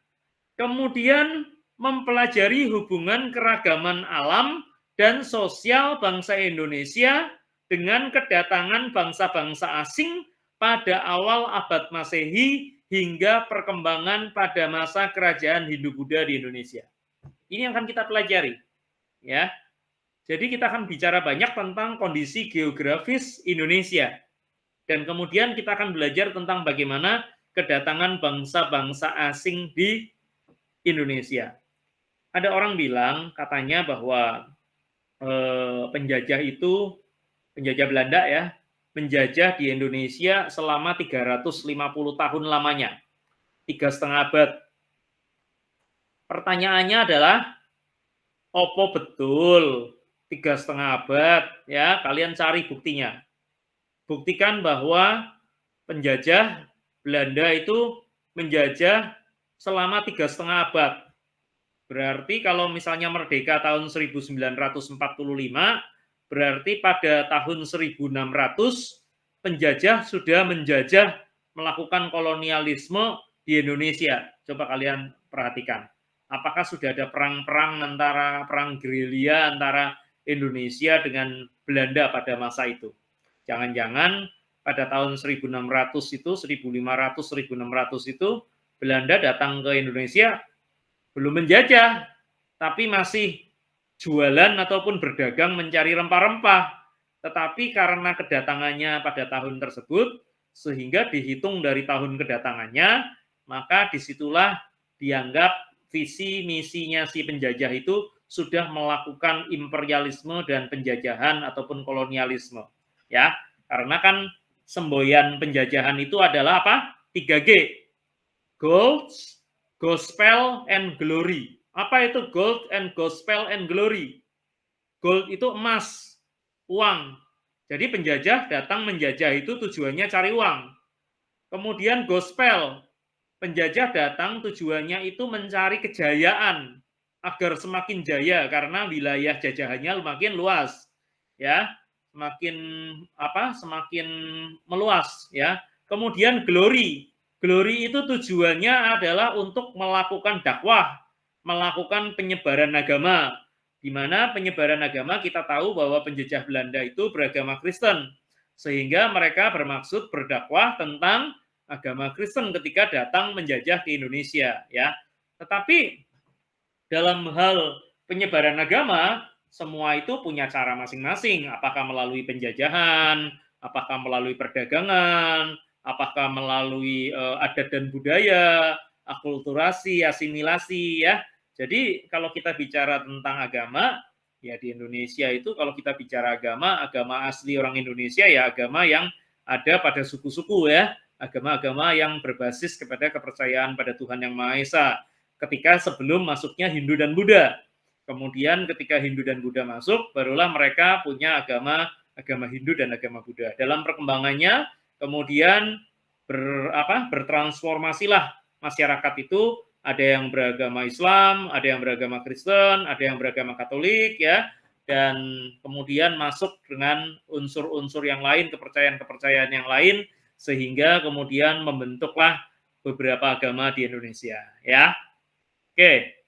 Kemudian mempelajari hubungan keragaman alam dan sosial bangsa Indonesia dengan kedatangan bangsa-bangsa asing pada awal abad Masehi hingga perkembangan pada masa kerajaan Hindu-Buddha di Indonesia. Ini yang akan kita pelajari. Ya. Jadi kita akan bicara banyak tentang kondisi geografis Indonesia. Dan kemudian kita akan belajar tentang bagaimana kedatangan bangsa-bangsa asing di Indonesia. Ada orang bilang katanya bahwa penjajah Belanda ya, menjajah di Indonesia selama 350 tahun lamanya. 3,5 abad. Pertanyaannya adalah, opo betul 3,5 abad ya, kalian cari buktinya. Buktikan bahwa penjajah Belanda itu menjajah selama 3,5 abad. Berarti kalau misalnya merdeka tahun 1945, berarti pada tahun 1600 penjajah sudah menjajah melakukan kolonialisme di Indonesia. Coba kalian perhatikan. Apakah sudah ada perang-perang antara perang gerilya antara Indonesia dengan Belanda pada masa itu? Jangan-jangan pada tahun 1600 itu, 1500, 1600 itu Belanda datang ke Indonesia belum menjajah, tapi masih jualan ataupun berdagang mencari rempah-rempah. Tetapi karena kedatangannya pada tahun tersebut, sehingga dihitung dari tahun kedatangannya, maka disitulah dianggap visi misinya si penjajah itu sudah melakukan imperialisme dan penjajahan ataupun kolonialisme. Ya, karena kan semboyan penjajahan itu adalah apa? 3G. Gold, gospel and glory. Apa itu gold and gospel and glory? Gold itu emas, uang. Jadi penjajah datang menjajah itu tujuannya cari uang. Kemudian gospel, penjajah datang tujuannya itu mencari kejayaan agar semakin jaya karena wilayah jajahannya makin luas, ya, semakin meluas, ya. Kemudian glory itu tujuannya adalah untuk melakukan dakwah, melakukan penyebaran agama, di mana penyebaran agama kita tahu bahwa penjajah Belanda itu beragama Kristen, sehingga mereka bermaksud berdakwah tentang agama Kristen ketika datang menjajah ke Indonesia, ya. Tetapi dalam hal penyebaran agama, semua itu punya cara masing-masing, apakah melalui penjajahan, apakah melalui perdagangan, apakah melalui adat dan budaya, akulturasi, asimilasi, ya. Jadi kalau kita bicara tentang agama, ya di Indonesia itu kalau kita bicara agama asli orang Indonesia ya agama yang ada pada suku-suku, ya. Agama-agama yang berbasis kepada kepercayaan pada Tuhan Yang Maha Esa. Ketika sebelum masuknya Hindu dan Buddha. Kemudian ketika Hindu dan Buddha masuk, barulah mereka punya agama Hindu dan agama Buddha. Dalam perkembangannya, kemudian bertransformasilah masyarakat itu, ada yang beragama Islam, ada yang beragama Kristen, ada yang beragama Katolik, ya, dan kemudian masuk dengan unsur-unsur yang lain, kepercayaan-kepercayaan yang lain, sehingga kemudian membentuklah beberapa agama di Indonesia, ya. Oke.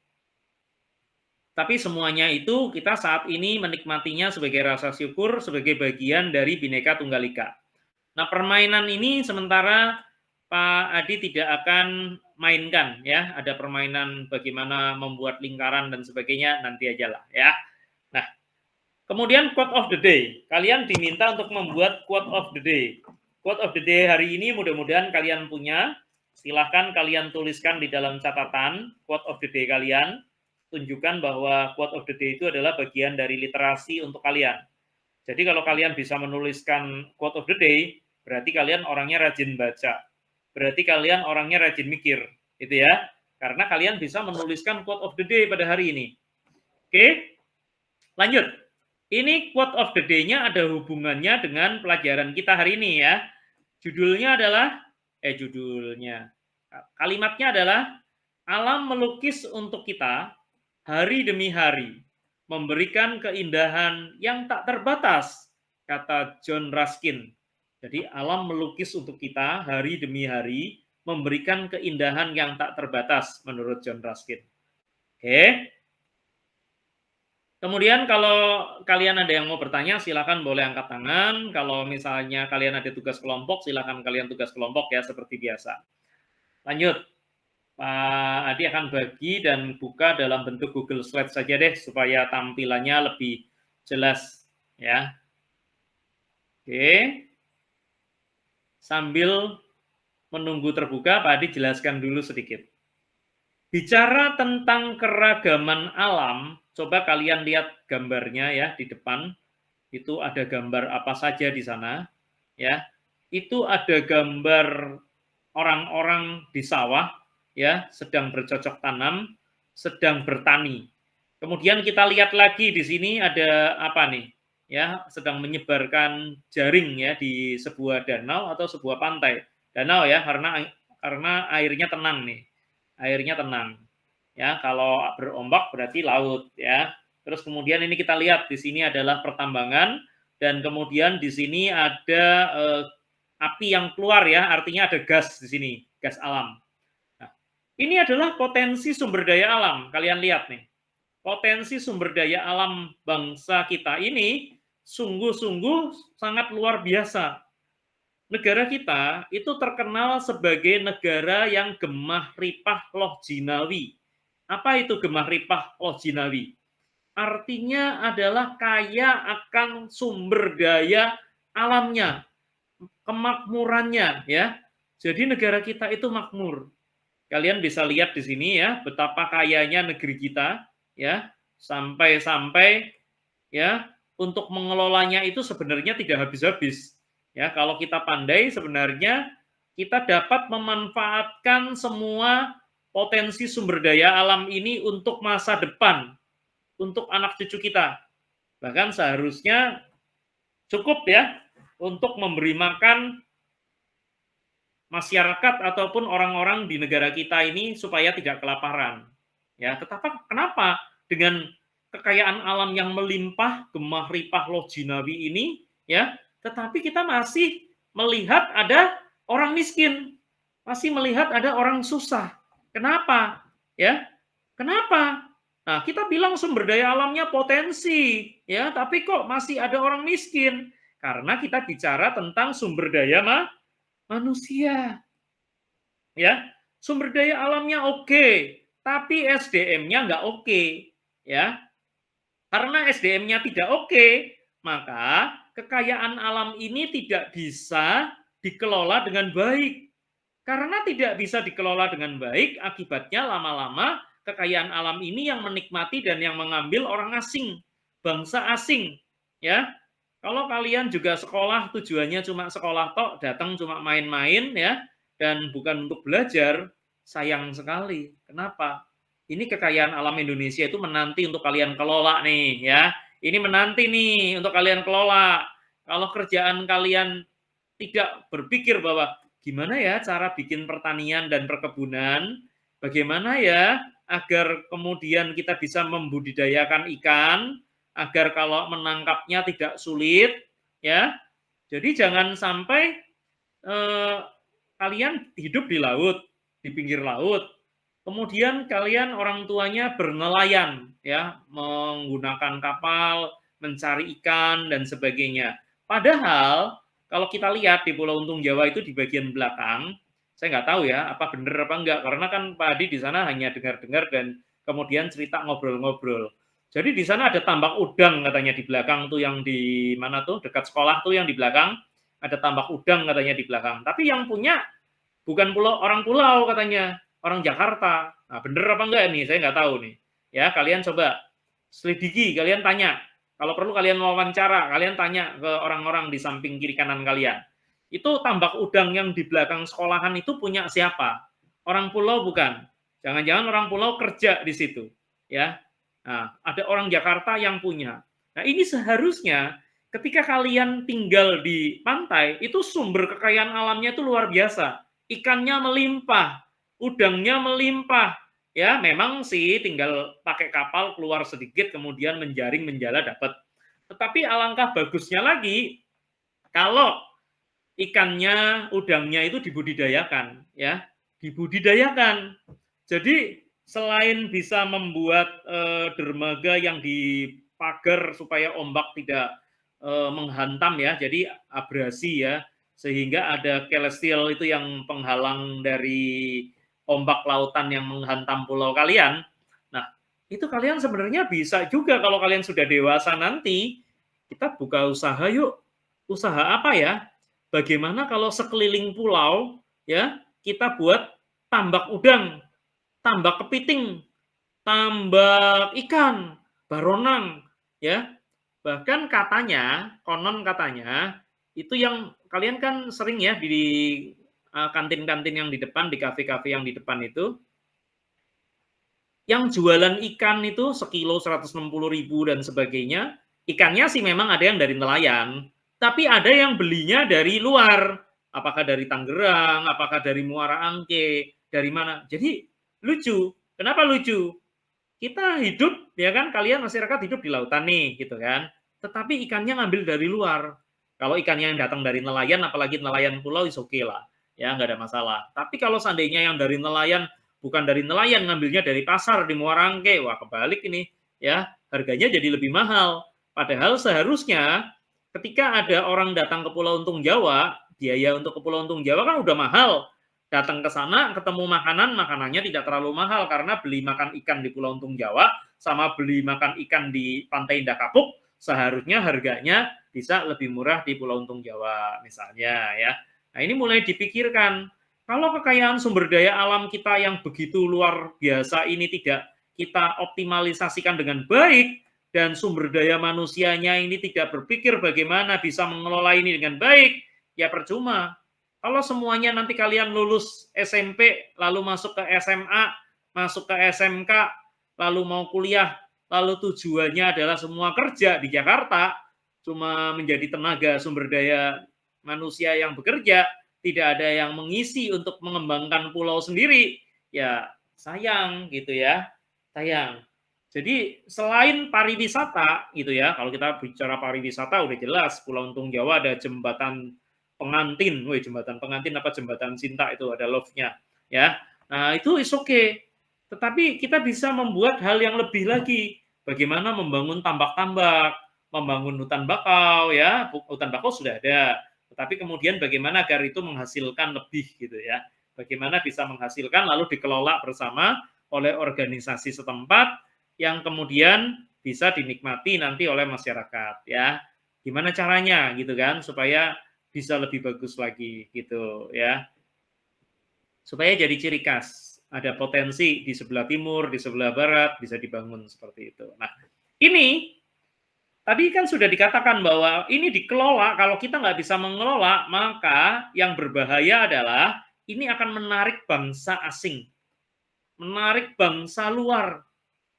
Tapi semuanya itu kita saat ini menikmatinya sebagai rasa syukur, sebagai bagian dari Bhinneka Tunggal Ika. Nah, permainan ini sementara Pak Adi tidak akan mainkan, ya. Ada permainan bagaimana membuat lingkaran dan sebagainya, nanti aja lah, ya. Nah, kemudian quote of the day. Kalian diminta untuk membuat quote of the day. Quote of the day hari ini mudah-mudahan kalian punya. Silahkan kalian tuliskan di dalam catatan quote of the day kalian. Tunjukkan bahwa quote of the day itu adalah bagian dari literasi untuk kalian. Jadi kalau kalian bisa menuliskan quote of the day, berarti kalian orangnya rajin baca. Berarti kalian orangnya rajin mikir, gitu ya. Karena kalian bisa menuliskan quote of the day pada hari ini. Oke, lanjut. Ini quote of the day-nya ada hubungannya dengan pelajaran kita hari ini, ya. Kalimatnya adalah, alam melukis untuk kita hari demi hari, memberikan keindahan yang tak terbatas, kata John Ruskin. Jadi alam melukis untuk kita hari demi hari, memberikan keindahan yang tak terbatas, menurut John Ruskin. Oke. Kemudian kalau kalian ada yang mau bertanya, silakan boleh angkat tangan. Kalau misalnya kalian ada tugas kelompok, silakan kalian tugas kelompok, ya, seperti biasa. Lanjut. Pak Adi akan bagi dan buka dalam bentuk Google Slide saja deh, supaya tampilannya lebih jelas, ya. Oke. Sambil menunggu terbuka, Pak Adi jelaskan dulu sedikit. Bicara tentang keragaman alam, coba kalian lihat gambarnya, ya, di depan. Itu ada gambar apa saja di sana, ya. Itu ada gambar orang-orang di sawah, ya, sedang bercocok tanam, sedang bertani. Kemudian kita lihat lagi di sini ada apa nih? Ya, sedang menyebarkan jaring, ya, di sebuah danau atau sebuah pantai. Danau, ya, karena airnya tenang nih. Airnya tenang. Ya, kalau berombak berarti laut, ya. Terus kemudian ini kita lihat di sini adalah pertambangan dan kemudian di sini ada api yang keluar, ya, artinya ada gas di sini, gas alam. Nah, ini adalah potensi sumber daya alam. Kalian lihat nih. Potensi sumber daya alam bangsa kita ini sungguh-sungguh sangat luar biasa. Negara kita itu terkenal sebagai negara yang gemah ripah loh jinawi. Apa itu gemah ripah loh jinawi? Artinya adalah kaya akan sumber daya alamnya, kemakmurannya, ya. Jadi negara kita itu makmur. Kalian bisa lihat di sini, ya, betapa kayanya negeri kita, ya, sampai ya, untuk mengelolanya itu sebenarnya tidak habis-habis. Ya, kalau kita pandai sebenarnya kita dapat memanfaatkan semua potensi sumber daya alam ini untuk masa depan, untuk anak cucu kita. Bahkan seharusnya cukup ya untuk memberi makan masyarakat ataupun orang-orang di negara kita ini supaya tidak kelaparan. Ya, tetapi kenapa dengan kekayaan alam yang melimpah, gemah ripah loh jinawi ini, ya, tetapi kita masih melihat ada orang miskin, masih melihat ada orang susah. Kenapa? Ya, kenapa? Nah, kita bilang sumber daya alamnya potensi, ya, tapi kok masih ada orang miskin? Karena kita bicara tentang sumber daya manusia. Ya, sumber daya alamnya oke, tapi SDM-nya nggak oke, ya. Karena SDM-nya tidak oke, maka kekayaan alam ini tidak bisa dikelola dengan baik. Karena tidak bisa dikelola dengan baik, akibatnya lama-lama kekayaan alam ini yang menikmati dan yang mengambil orang asing, bangsa asing, ya. Kalau kalian juga sekolah tujuannya cuma sekolah tok, datang cuma main-main ya, dan bukan untuk belajar, sayang sekali. Kenapa? Ini kekayaan alam Indonesia itu menanti untuk kalian kelola nih ya. Ini menanti nih untuk kalian kelola. Kalau kerjaan kalian tidak berpikir bahwa gimana ya cara bikin pertanian dan perkebunan, bagaimana ya agar kemudian kita bisa membudidayakan ikan, agar kalau menangkapnya tidak sulit, ya. Jadi jangan sampai kalian hidup di laut, di pinggir laut, kemudian kalian orang tuanya bernelayan, ya, menggunakan kapal, mencari ikan dan sebagainya. Padahal kalau kita lihat di Pulau Untung Jawa itu di bagian belakang, saya nggak tahu ya apa benar apa enggak, karena kan Pak Adi di sana hanya dengar-dengar dan kemudian cerita ngobrol-ngobrol. Jadi di sana ada tambak udang katanya di belakang tuh yang di mana tuh dekat sekolah tuh yang di belakang ada tambak udang katanya di belakang. Tapi yang punya bukan orang pulau katanya, orang Jakarta. Nah, bener apa enggak nih? Saya nggak tahu nih. Ya, kalian coba selidiki, kalian tanya. Kalau perlu kalian wawancara, kalian tanya ke orang-orang di samping kiri kanan kalian. Itu tambak udang yang di belakang sekolahan itu punya siapa? Orang pulau bukan. Jangan-jangan orang pulau kerja di situ, ya. Nah, ada orang Jakarta yang punya. Nah, ini seharusnya ketika kalian tinggal di pantai, itu sumber kekayaan alamnya itu luar biasa. Ikannya melimpah, udangnya melimpah. Ya, memang sih tinggal pakai kapal keluar sedikit, kemudian menjaring, menjala dapat. Tetapi alangkah bagusnya lagi, kalau ikannya, udangnya itu dibudidayakan. Ya, dibudidayakan. Jadi, selain bisa membuat dermaga yang dipagar supaya ombak tidak menghantam ya, jadi abrasi ya, sehingga ada celestial itu yang penghalang dari ombak lautan yang menghantam pulau kalian. Nah, itu kalian sebenarnya bisa juga kalau kalian sudah dewasa nanti, kita buka usaha yuk. Usaha apa ya? Bagaimana kalau sekeliling pulau ya, kita buat tambak udang, tambak kepiting, tambak ikan, baronang, ya. Bahkan katanya, konon katanya, itu yang kalian kan sering ya di kantin-kantin yang di depan, di kafe-kafe yang di depan itu, yang jualan ikan itu sekilo 160.000 dan sebagainya, ikannya sih memang ada yang dari nelayan, tapi ada yang belinya dari luar, apakah dari Tangerang, apakah dari Muara Angke, dari mana. Jadi lucu. Kenapa lucu? Kita hidup, ya kan, kalian masyarakat hidup di lautan nih, gitu kan. Tetapi ikannya ngambil dari luar. Kalau ikannya yang datang dari nelayan, apalagi nelayan pulau, is oke lah. Ya, nggak ada masalah. Tapi kalau seandainya yang dari nelayan, bukan dari nelayan, ngambilnya dari pasar di Muara Angke, wah kebalik ini. Ya, harganya jadi lebih mahal. Padahal seharusnya ketika ada orang datang ke Pulau Untung Jawa, biaya untuk ke Pulau Untung Jawa kan udah mahal. Datang ke sana, ketemu makanan, makanannya tidak terlalu mahal karena beli makan ikan di Pulau Untung Jawa sama beli makan ikan di Pantai Indah Kapuk, seharusnya harganya bisa lebih murah di Pulau Untung Jawa misalnya ya. Nah, ini mulai dipikirkan. Kalau kekayaan sumber daya alam kita yang begitu luar biasa ini tidak kita optimalisasikan dengan baik dan sumber daya manusianya ini tidak berpikir bagaimana bisa mengelola ini dengan baik, ya percuma. Kalau semuanya nanti kalian lulus SMP, lalu masuk ke SMA, masuk ke SMK, lalu mau kuliah, lalu tujuannya adalah semua kerja di Jakarta, cuma menjadi tenaga sumber daya manusia yang bekerja, tidak ada yang mengisi untuk mengembangkan pulau sendiri, ya sayang gitu ya, sayang. Jadi selain pariwisata gitu ya, kalau kita bicara pariwisata udah jelas Pulau Untung Jawa ada jembatan pengantin, woi jembatan pengantin apa jembatan cinta itu ada love-nya ya. Nah, itu is okay. Tetapi kita bisa membuat hal yang lebih lagi. Bagaimana membangun tambak-tambak, membangun hutan bakau ya. Hutan bakau sudah ada. Tetapi kemudian bagaimana agar itu menghasilkan lebih gitu ya. Bagaimana bisa menghasilkan lalu dikelola bersama oleh organisasi setempat yang kemudian bisa dinikmati nanti oleh masyarakat ya. Gimana caranya gitu kan supaya bisa lebih bagus lagi gitu ya. Supaya jadi ciri khas. Ada potensi di sebelah timur, di sebelah barat bisa dibangun seperti itu. Nah, ini tadi kan sudah dikatakan bahwa ini dikelola, kalau kita nggak bisa mengelola, maka yang berbahaya adalah ini akan menarik bangsa asing, menarik bangsa luar.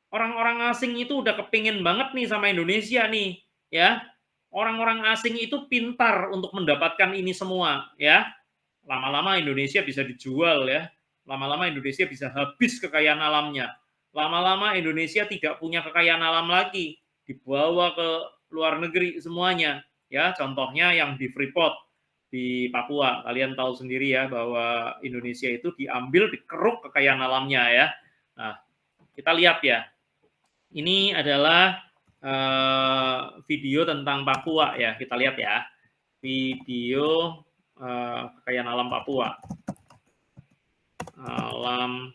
Orang-orang asing itu udah kepingin banget nih sama Indonesia nih, ya. Orang-orang asing itu pintar untuk mendapatkan ini semua, ya. Lama-lama Indonesia bisa dijual ya. Lama-lama Indonesia bisa habis kekayaan alamnya. Lama-lama Indonesia tidak punya kekayaan alam lagi, dibawa ke luar negeri semuanya. Ya, contohnya yang di Freeport di Papua. Kalian tahu sendiri ya bahwa Indonesia itu diambil, dikeruk kekayaan alamnya ya. Nah, kita lihat ya. Ini adalah video tentang Papua ya. Kita lihat ya. Video kekayaan alam Papua. Alam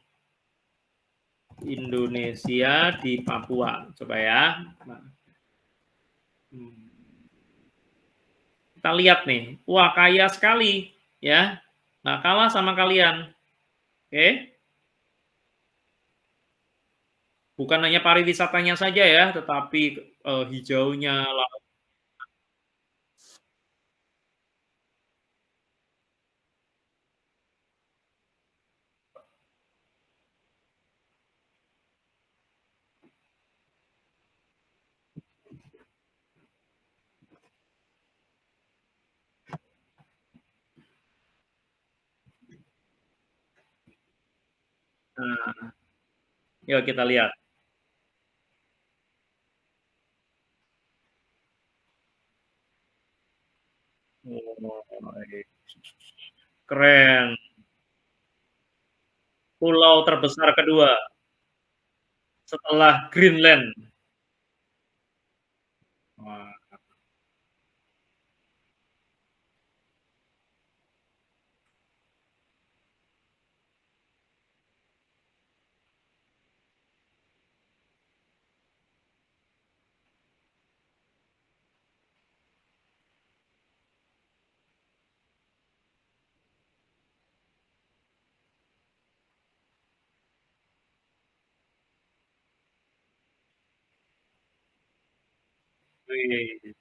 Indonesia di Papua. Coba ya. Kita lihat nih. Wah, kaya sekali ya. Nggak kalah sama kalian. Oke. Bukan hanya pariwisatanya saja ya, tetapi hijaunya, nah, yuk kita lihat. Keren. Pulau terbesar kedua setelah Greenland. Wah. Wih.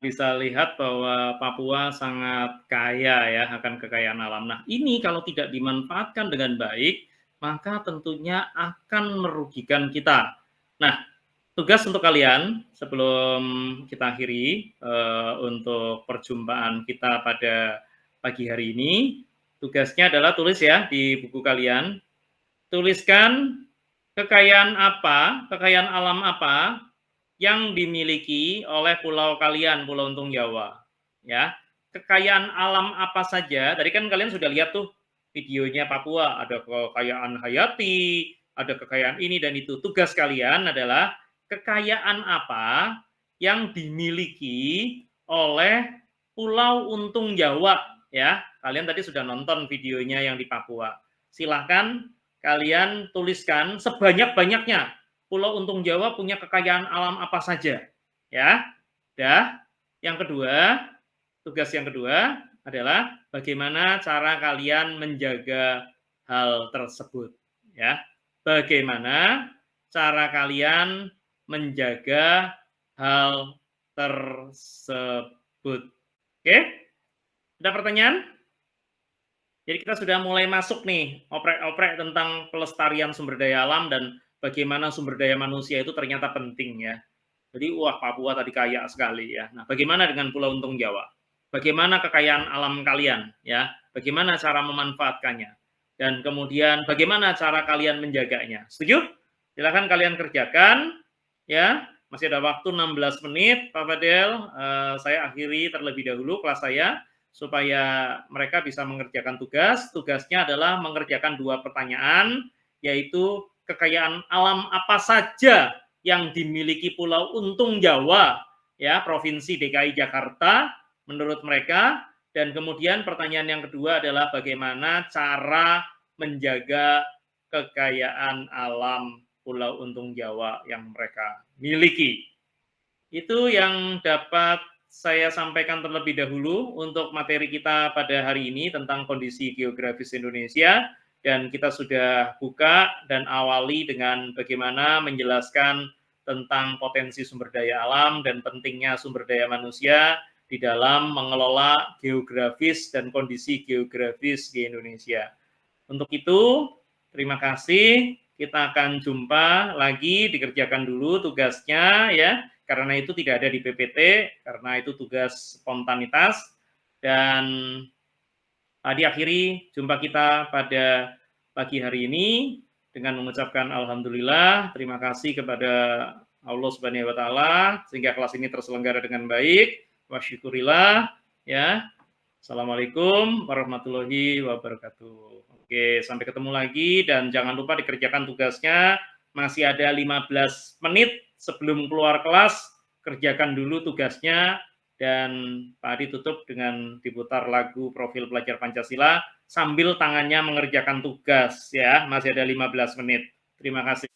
bisa lihat bahwa Papua sangat kaya ya akan kekayaan alam. Nah, ini kalau tidak dimanfaatkan dengan baik, maka tentunya akan merugikan kita. Nah, tugas untuk kalian sebelum kita akhiri untuk perjumpaan kita pada pagi hari ini, tugasnya adalah tulis ya di buku kalian, tuliskan kekayaan apa, kekayaan alam apa yang dimiliki oleh pulau kalian, Pulau Untung Jawa. Ya, kekayaan alam apa saja? Tadi kan kalian sudah lihat tuh videonya Papua, ada kekayaan hayati, ada kekayaan ini dan itu. Tugas kalian adalah kekayaan apa yang dimiliki oleh Pulau Untung Jawa. Ya, kalian tadi sudah nonton videonya yang di Papua. Silahkan kalian tuliskan sebanyak-banyaknya. Pulau Untung Jawa punya kekayaan alam apa saja, ya. Dah. Yang kedua, tugas yang kedua adalah bagaimana cara kalian menjaga hal tersebut, ya. Bagaimana cara kalian menjaga hal tersebut. Oke? Ada pertanyaan? Jadi kita sudah mulai masuk nih, oprek-oprek tentang pelestarian sumber daya alam dan bagaimana sumber daya manusia itu ternyata penting ya. Jadi wah Papua tadi kaya sekali ya. Nah, bagaimana dengan Pulau Untung Jawa? Bagaimana kekayaan alam kalian ya? Bagaimana cara memanfaatkannya? Dan kemudian bagaimana cara kalian menjaganya? Setuju? Silakan kalian kerjakan ya. Masih ada waktu 16 menit, Pak Fadel. Saya akhiri terlebih dahulu kelas saya supaya mereka bisa mengerjakan tugas. Tugasnya adalah mengerjakan 2 pertanyaan, yaitu kekayaan alam apa saja yang dimiliki Pulau Untung Jawa, ya, Provinsi DKI Jakarta, menurut mereka. Dan kemudian pertanyaan yang kedua adalah bagaimana cara menjaga kekayaan alam Pulau Untung Jawa yang mereka miliki. Itu yang dapat saya sampaikan terlebih dahulu untuk materi kita pada hari ini tentang kondisi geografis Indonesia. Dan kita sudah buka dan awali dengan bagaimana menjelaskan tentang potensi sumber daya alam dan pentingnya sumber daya manusia di dalam mengelola geografis dan kondisi geografis di Indonesia. Untuk itu, terima kasih. Kita akan jumpa lagi, dikerjakan dulu tugasnya ya, karena itu tidak ada di PPT, karena itu tugas spontanitas. Dan diakhiri jumpa kita pada pagi hari ini dengan mengucapkan alhamdulillah, terima kasih kepada Allah Subhanahu wa taala sehingga kelas ini terselenggara dengan baik. Wa syukurillah ya. Assalamualaikum warahmatullahi wabarakatuh. Oke, sampai ketemu lagi dan jangan lupa dikerjakan tugasnya. Masih ada 15 menit sebelum keluar kelas, kerjakan dulu tugasnya. Dan Pak Adi tutup dengan diputar lagu Profil Pelajar Pancasila sambil tangannya mengerjakan tugas ya. Masih ada 15 menit. Terima kasih.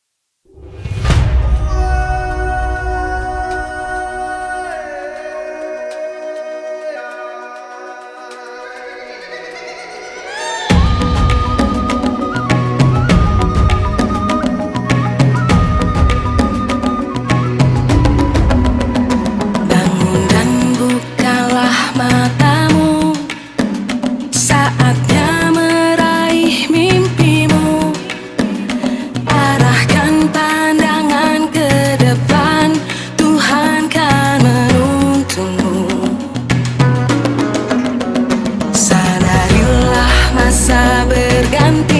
Sadarilah masa berganti.